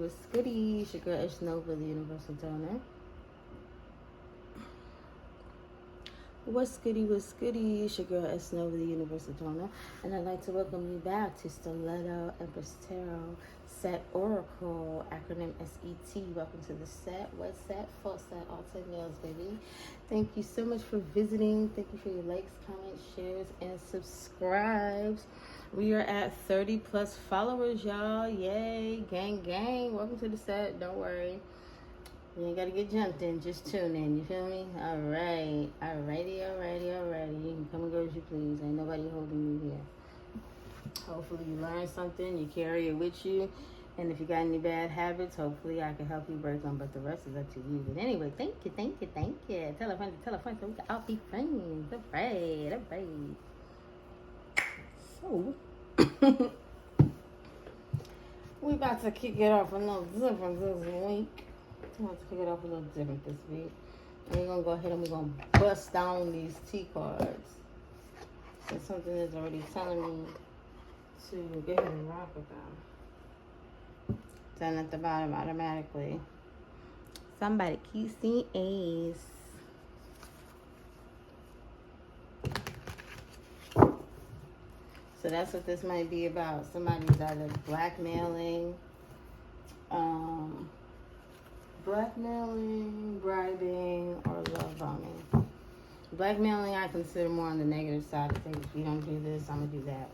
what's goody? It's your girl S. Nova, the Universal Donor. What's goody? What's goody? It's your girl S. Nova, the Universal Donor. And I'd like to welcome you back to Stiletto Empress Tarot S.E.T.ORACLE, acronym S.E.T. Welcome to the set. What's set? Full set, all 10 nails, baby. Thank you so much for visiting. Thank you for your likes, comments, shares, and subscribes. We are at 30 plus followers, y'all. Yay. Gang, gang. Welcome to the set. Don't worry. You ain't got to get jumped in. Just tune in. You feel me? All right. Alrighty. You can come and go as you please. Ain't nobody holding you here. Hopefully you learn something. You carry it with you. And if you got any bad habits, hopefully I can help you break them. But the rest is up to you. But anyway, thank you. Tell a friend so we can all be friends. All right. So, we about to kick it off a little different this week. And we're going to go ahead and we're going to bust down these T cards. So something is already telling me to go ahead and rock with them. Down at the bottom automatically. Somebody keeps the ace. So that's what this might be about. Somebody's either blackmailing, bribing, or love bombing. Blackmailing I consider more on the negative side of things. If you don't do this, I'm going to do that.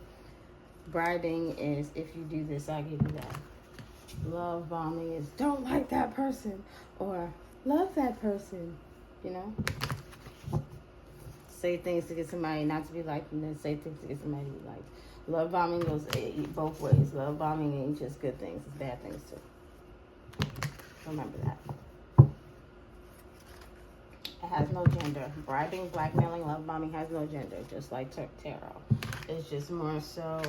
Bribing is if you do this, I'll give you that. Love bombing is don't like that person or love that person, you know? Say things to get somebody not to be liked and then say things to get somebody to be liked. Love bombing goes both ways. Love bombing ain't just good things. It's bad things too. Remember that. It has no gender. Bribing, blackmailing, love bombing has no gender. Just like tarot. It's just more so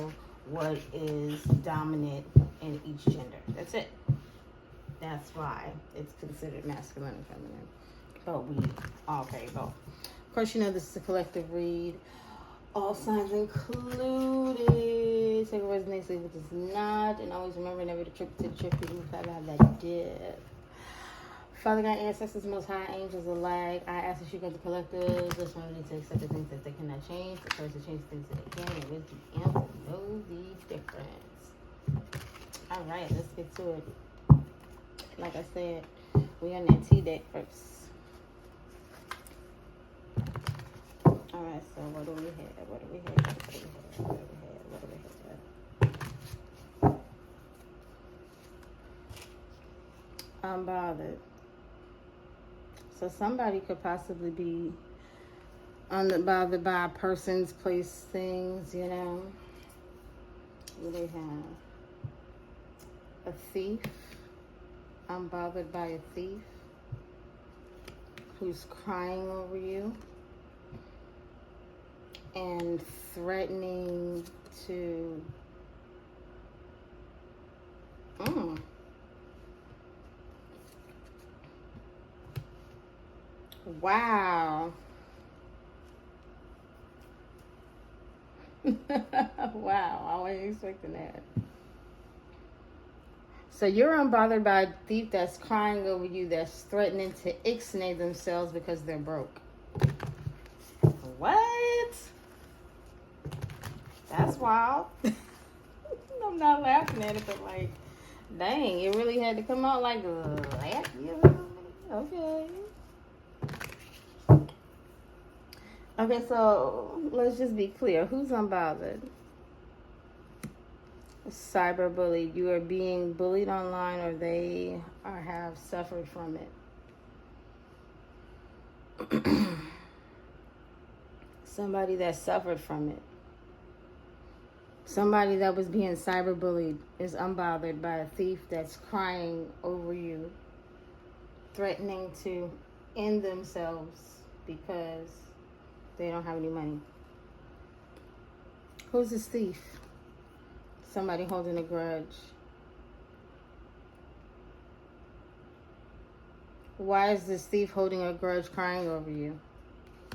what is dominant in each gender. That's it. That's why it's considered masculine and feminine. But we all carry both. Of course, you know this is a collective read. All signs included. Take what resonates, leave what does not. And always remember, never to trip to the trip. You gotta have that dip. Father God, ancestors, most high, angels alike, I ask that you get the collectives. Let's remember to accept the things that they cannot change. The courage to change things that they can. And wisdom and to know the difference. All right, let's get to it. Like I said, we on that T deck first. All right, so what do we have? Unbothered. So somebody could possibly be unbothered by a person's place, things, you know. What do they have? A thief. Unbothered by a thief who's crying over you and threatening to wow. Wow, I wasn't expecting that. So you're unbothered by a thief that's crying over you, that's threatening to ixnay themselves because they're broke. What? That's wild. I'm not laughing at it, but like, dang, it really had to come out like that. Okay. Okay, so let's just be clear. Who's unbothered? Cyberbullied. You are being bullied online, or they have suffered from it. Somebody that suffered from it. Somebody that was being cyberbullied is unbothered by a thief that's crying over you, threatening to end themselves because they don't have any money. Who's this thief? Somebody holding a grudge. Why is this thief holding a grudge, crying over you?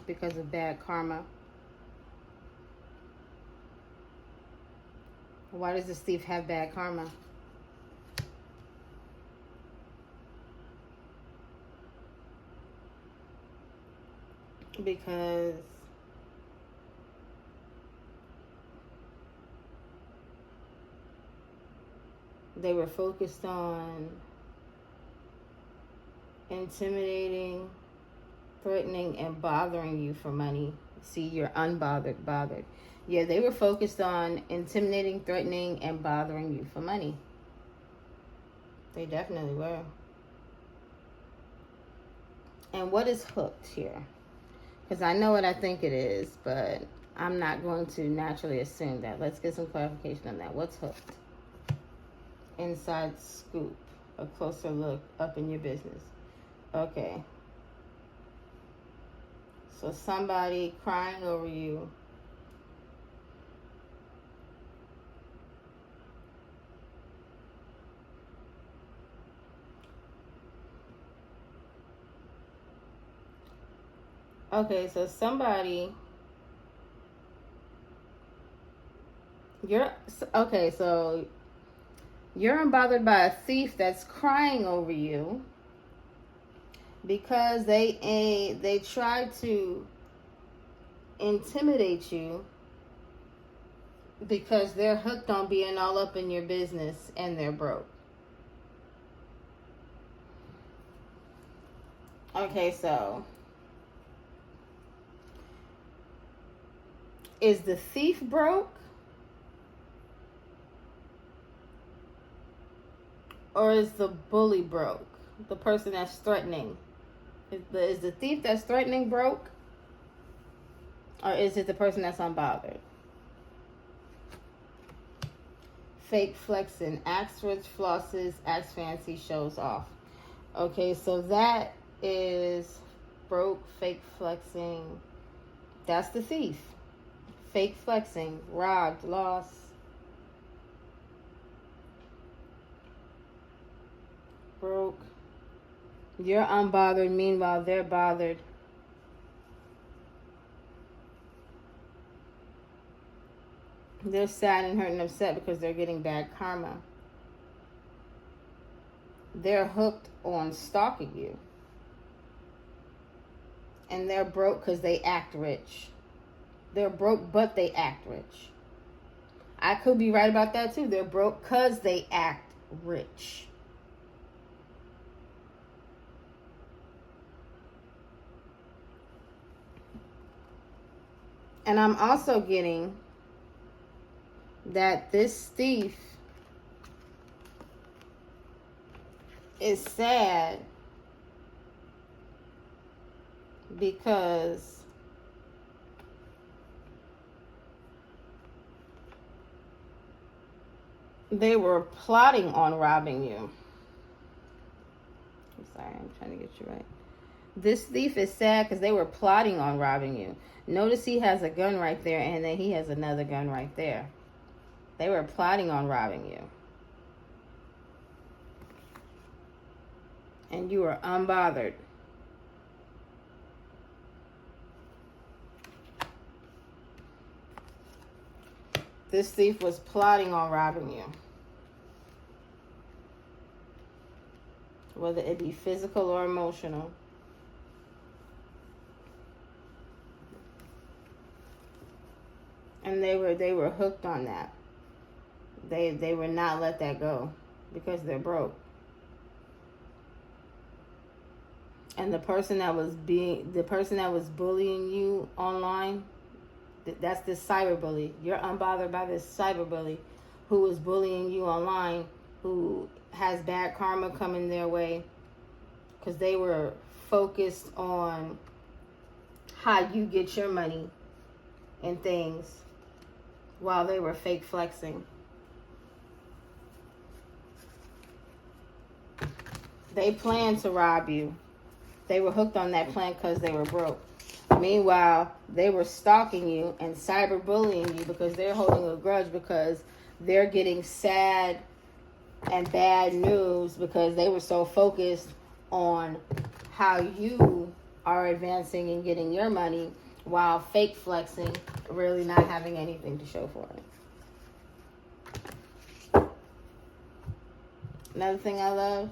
Because of bad karma. Why does this thief have bad karma? because they were focused on intimidating, threatening, and bothering you for money. See, you're bothered. Yeah, they were focused on intimidating, threatening, and bothering you for money. They definitely were. And what is hooked here? Because I know what I think it is, but I'm not going to naturally assume that. Let's get some clarification on that. What's hooked? Inside scoop. A closer look up in your business. Okay. So somebody crying over you. Okay, so somebody, so you're unbothered by a thief that's crying over you because they tried to intimidate you because they're hooked on being all up in your business and they're broke. Okay, so is the thief broke? Or is the bully broke? The person that's threatening. Is the thief that's threatening broke? Or is it the person that's unbothered? Fake flexing. Acts rich, flosses, acts fancy, shows off. Okay, so that is broke, fake flexing. That's the thief. Fake flexing, robbed, lost. Broke. You're unbothered, meanwhile they're bothered. They're sad and hurt and upset because they're getting bad karma. They're hooked on stalking you. And they're broke because they act rich. They're broke, but they act rich. I could be right about that too. They're broke because they act rich. And I'm also getting that this thief is sad because they were plotting on robbing you. I'm sorry, I'm trying to get you right. This thief is sad because they were plotting on robbing you. Notice he has a gun right there, and then he has another gun right there. They were plotting on robbing you. And you were unbothered. This thief was plotting on robbing you. Whether it be physical or emotional. And they were hooked on that. They would not let that go because they're broke. And the person that was bullying you online, that's this cyberbully. You're unbothered by this cyberbully who is bullying you online, who has bad karma coming their way because they were focused on how you get your money and things while they were fake flexing. They planned to rob you. They were hooked on that plan because they were broke. Meanwhile, they were stalking you and cyberbullying you because they're holding a grudge because they're getting sad and bad news because they were so focused on how you are advancing and getting your money while fake flexing, really not having anything to show for it. Another thing I love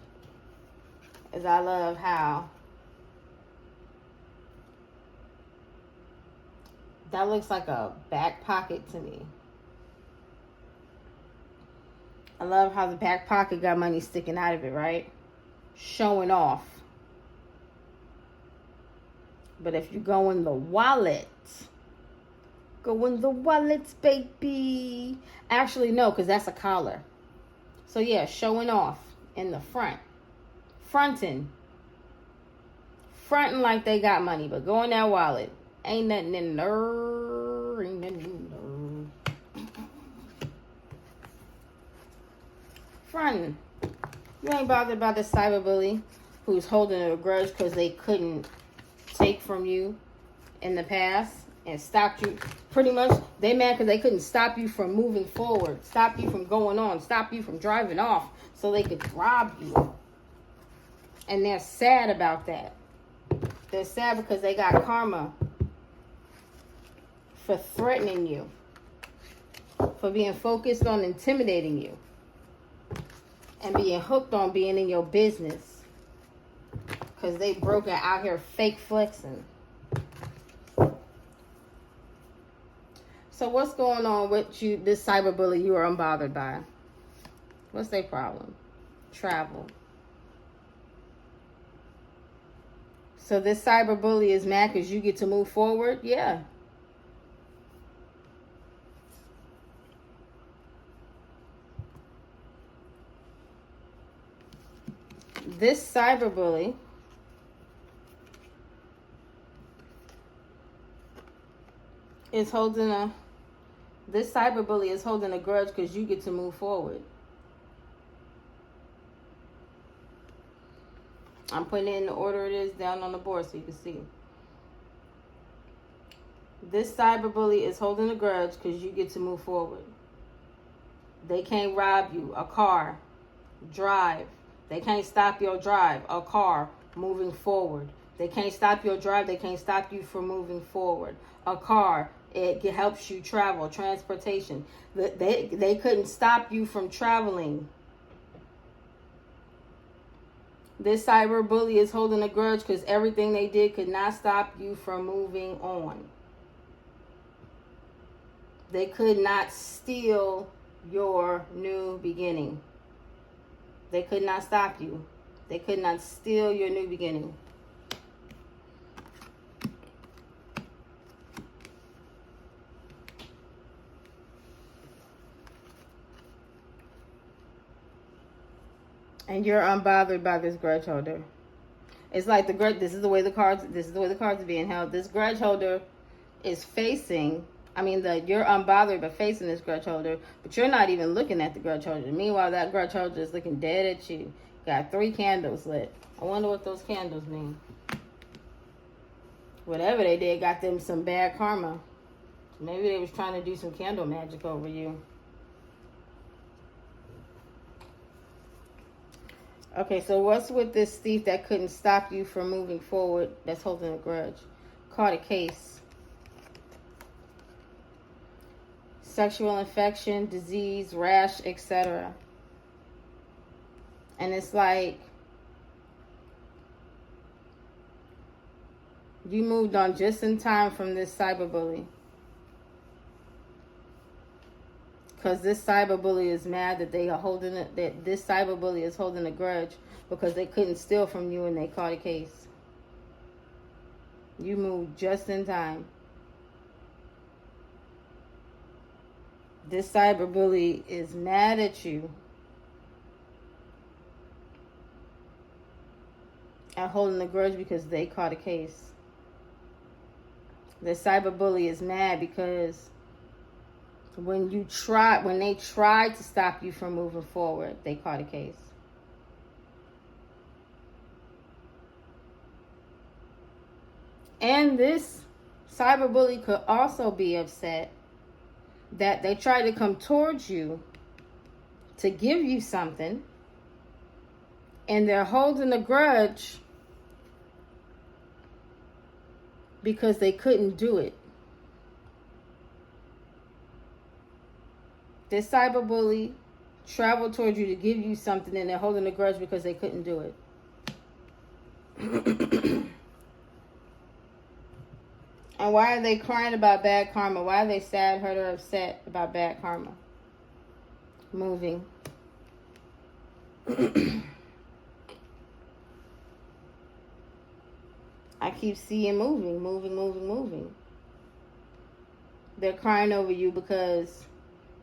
is I love how That looks like a back pocket to me. I love how the back pocket got money sticking out of it, right? Showing off. But if you go in the wallet, baby. Actually, no, because that's a collar. So, yeah, showing off in the front. Fronting like they got money, but go in that wallet. Ain't nothing in there. Ain't nothing in there. Fronting. You ain't bothered about this cyberbully who's holding a grudge because they couldn't take from you in the past and stopped you. Pretty much, they mad because they couldn't stop you from moving forward, stop you from going on, stop you from driving off so they could rob you. And they're sad about that. They're sad because they got karma for threatening you, for being focused on intimidating you, and being hooked on being in your business because they broke out here fake flexing. So what's going on with you, this cyberbully you are unbothered by? What's their problem? Travel. So this cyberbully is mad because you get to move forward? Yeah. This cyberbully is holding a grudge because you get to move forward. I'm putting it in the order it is down on the board so you can see. This cyberbully is holding a grudge because you get to move forward. They can't rob you. A car. Drive. They can't stop your drive. A car. Moving forward. They can't stop your drive. They can't stop you from moving forward. A car. It helps you travel. Transportation. They couldn't stop you from traveling. This cyberbully is holding a grudge because everything they did could not stop you from moving on. They could not steal your new beginning. They could not stop you. They could not steal your new beginning. And you're unbothered by this grudge holder. It's like the grudge. This is the way the cards are being held. This grudge holder is facing. You're unbothered by facing this grudge holder, but you're not even looking at the grudge holder. Meanwhile, that grudge holder is looking dead at you. Got 3 candles lit. I wonder what those candles mean. Whatever they did got them some bad karma. Maybe they was trying to do some candle magic over you. Okay, so what's with this thief that couldn't stop you from moving forward that's holding a grudge? Caught a case. Sexual infection, disease, rash, etc. And it's like you moved on just in time from this cyberbully. Because this cyberbully is mad that that this cyberbully is holding a grudge because they couldn't steal from you and they caught a case. You moved just in time. This cyberbully is mad at you and holding a grudge because they caught a case. The cyberbully is mad because when they tried to stop you from moving forward, they caught a case. And this cyberbully could also be upset that they tried to come towards you to give you something, and they're holding a grudge because they couldn't do it. This cyberbully traveled towards you to give you something, and they're holding a grudge because they couldn't do it. And why are they crying about bad karma? Why are they sad, hurt, or upset about bad karma? Moving. I keep seeing moving, moving, moving, moving. They're crying over you because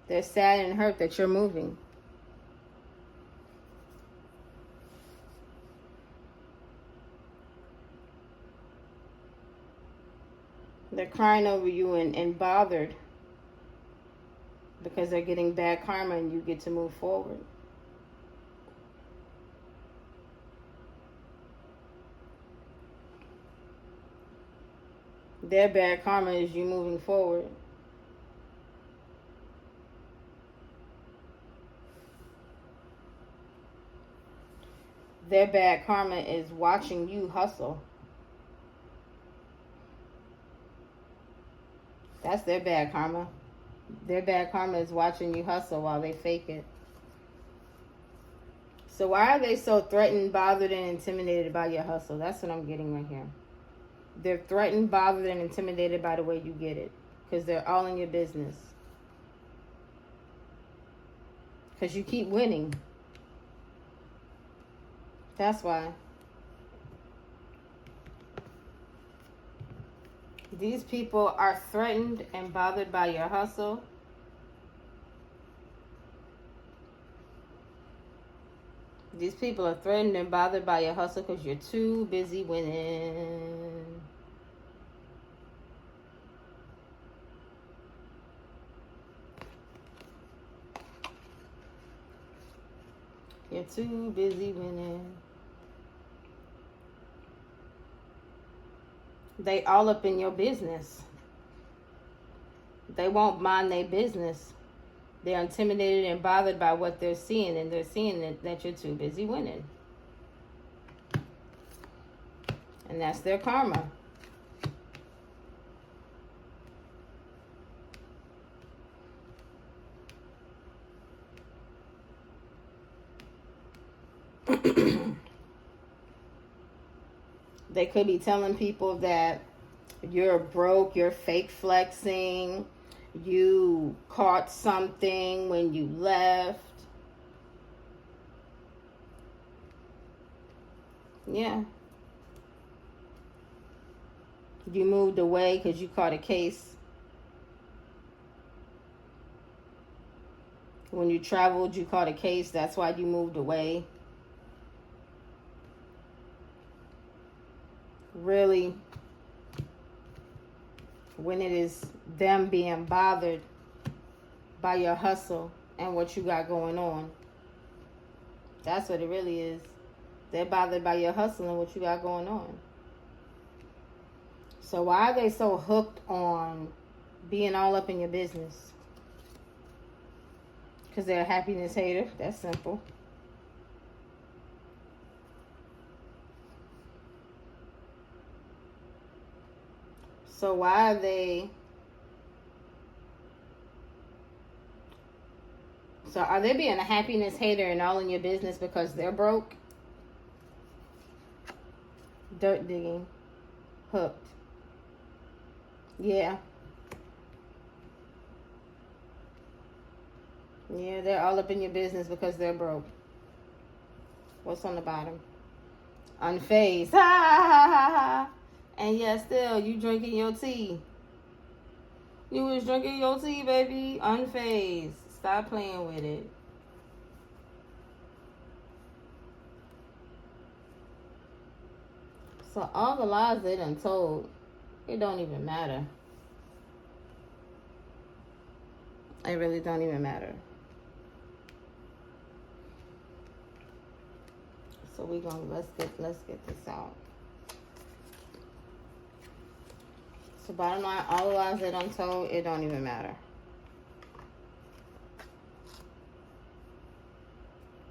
they're sad and hurt that you're moving. They're crying over you and bothered because they're getting bad karma and you get to move forward. Their bad karma is you moving forward. Their bad karma is watching you hustle. That's their bad karma. Their bad karma is watching you hustle while they fake it. So why are they so threatened, bothered, and intimidated by your hustle? That's what I'm getting right here. They're threatened, bothered, and intimidated by the way you get it. Because they're all in your business. Because you keep winning. That's why. These people are threatened and bothered by your hustle. These people are threatened and bothered by your hustle because you're too busy winning. You're too busy winning. They all up in your business. They won't mind their business. They're intimidated and bothered by what they're seeing, and they're seeing that you're too busy winning. And that's their karma. They could be telling people that you're broke, you're fake flexing, you caught something when you left. Yeah. You moved away because you caught a case. When you traveled, you caught a case. That's why you moved away. Really, when it is them being bothered by your hustle and what you got going on, that's what it really is. They're bothered by your hustle and what you got going on. So why are they so hooked on being all up in your business? Because they're a happiness hater. That's simple. So why are they... So are they being a happiness hater and all in your business because they're broke? Dirt digging. Hooked. Yeah. Yeah, they're all up in your business because they're broke. What's on the bottom? Unfazed. Ha ha ha ha. And yeah, still, you drinking your tea. You was drinking your tea, baby. Unfazed. Stop playing with it. So all the lies they done told, it don't even matter. It really don't even matter. So we gonna let's get this out. So bottom line, all the lies they done told, it don't even matter.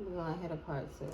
We're gonna hit a part 2.